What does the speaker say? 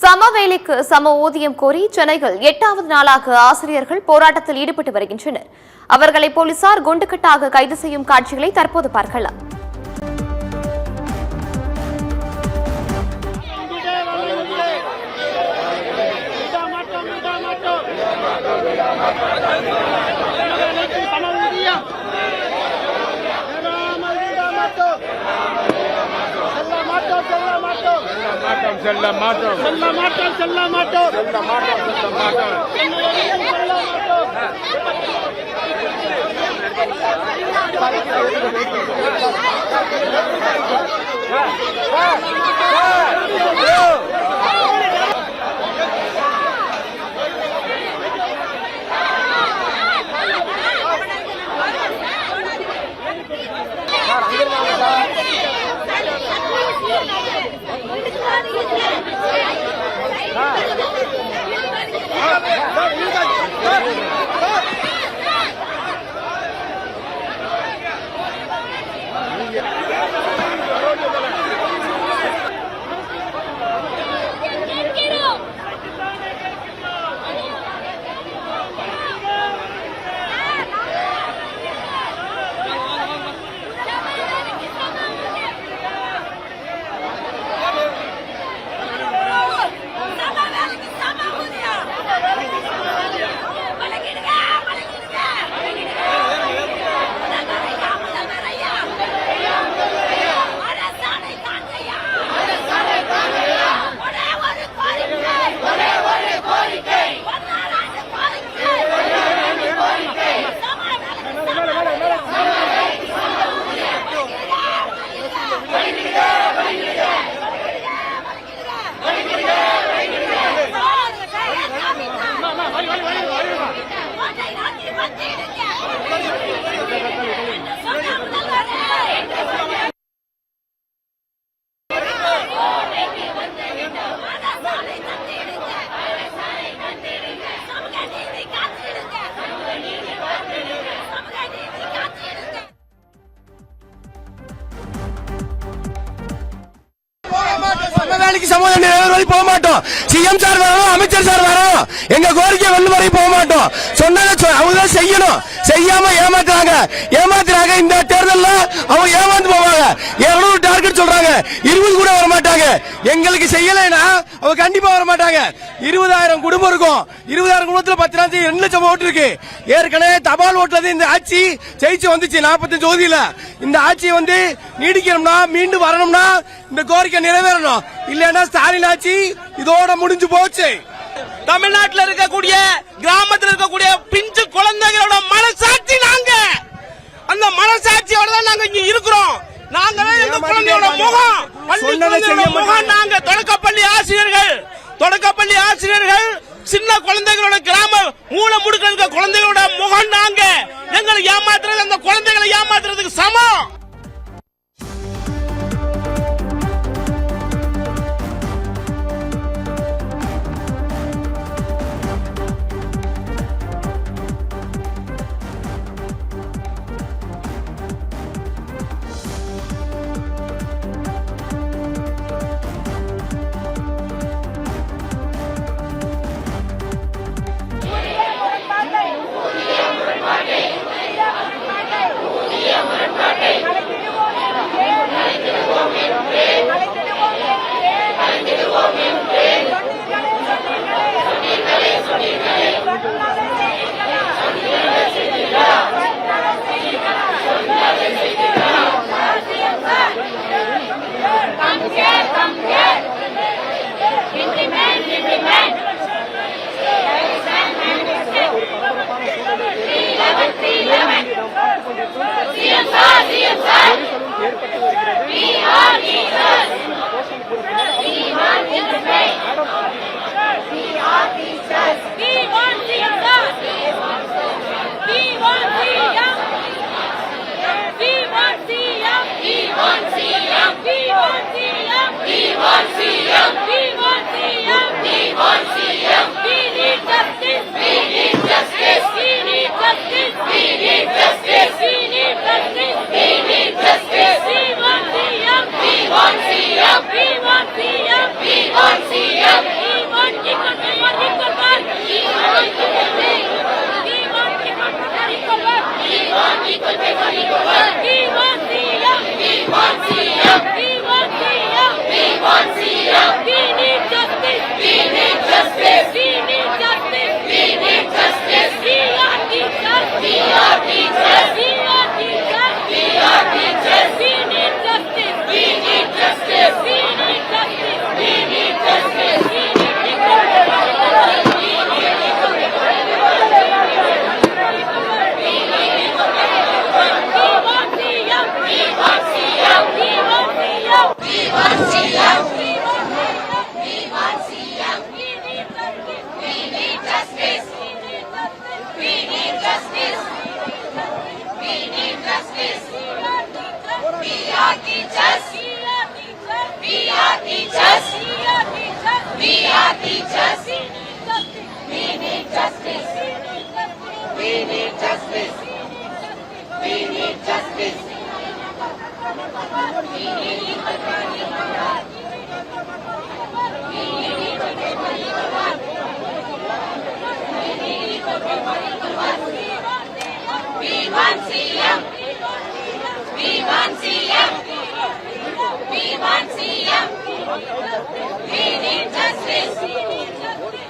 சமவேலைக்கு சம ஊதியம் கோரி சென்னையில் 8வது நாளாக ஆசிரியர்கள் போராட்டத்தில் ஈடுபட்டு வருகின்றனர். அவர்களை போலீசார் குண்டுக்கட்டாக கைது செய்யும் காட்சிகளை தற்போது பார்க்கலாம். செல்ல மாட்டோம் செல்ல மாட்டோம் செல்ல மாட்டோம் செல்ல மாட்டோம் செல்ல மாட்டோம் போக மாட்டோம். சிஎம் சார் வரணும், அமைச்சர் சார் வரணும், எங்க கோரிக்கை வெள்ளு வரை போக மாட்டோம். சொன்னதை அவங்க செய்யணும். செய்யாம ஏமாத்துறாங்க. இந்த தேர்தல்ல அவங்க ஏமாந்து போவாங்க. 200 டார்கெட் சொல்றாங்க, 20 கூட வர மாட்டாங்க. எங்களுக்கு செய்யலைன்னா அவங்க கண்டிப்பா வர மாட்டாங்க. 20,000 குடும்பம் இருக்கும். 20,000 குடும்பத்துல 10 லட்சம் ஓட்டு இருக்கு. ஏற்கனவே தபால் ஓட்டுல இந்த ஆட்சி ஜெயிச்சு வந்துச்சு 45 தொகுதியில. இந்த ஆட்சியை நீடிக்கணும்னா, மீண்டும் வரணும்னா இந்த கோரிக்கை நிறைவேறணும். இல்லன்னா ஸ்டாலின் ஆட்சி இதோட முடிஞ்சு போச்சு. தமிழ்நாட்டில் இருக்கக்கூடிய கிராமத்தில் இருக்கக்கூடிய பிஞ்சு குழந்தைகளோட மனசாட்சி நாங்க, அந்த மனசாட்சியோட தான் நாங்க இங்க இருக்கிறோம். நாங்க எங்க குழந்தையோட முகம், முகம் நாங்க தொடக்கப்பள்ளி ஆசிரியர்கள், சின்ன குழந்தைகளோட கிராம மூல முடுக்க இருக்க குழந்தைகளோட முகம் நாங்க. எங்களை ஏமாத்துறது அந்த குழந்தைகளை ஏமாத்துறதுக்கு சமம். We need justice. We need justice. We want freedom. teachers. We are teachers. We need justice. We need justice. We need justice. We need equal pay. We need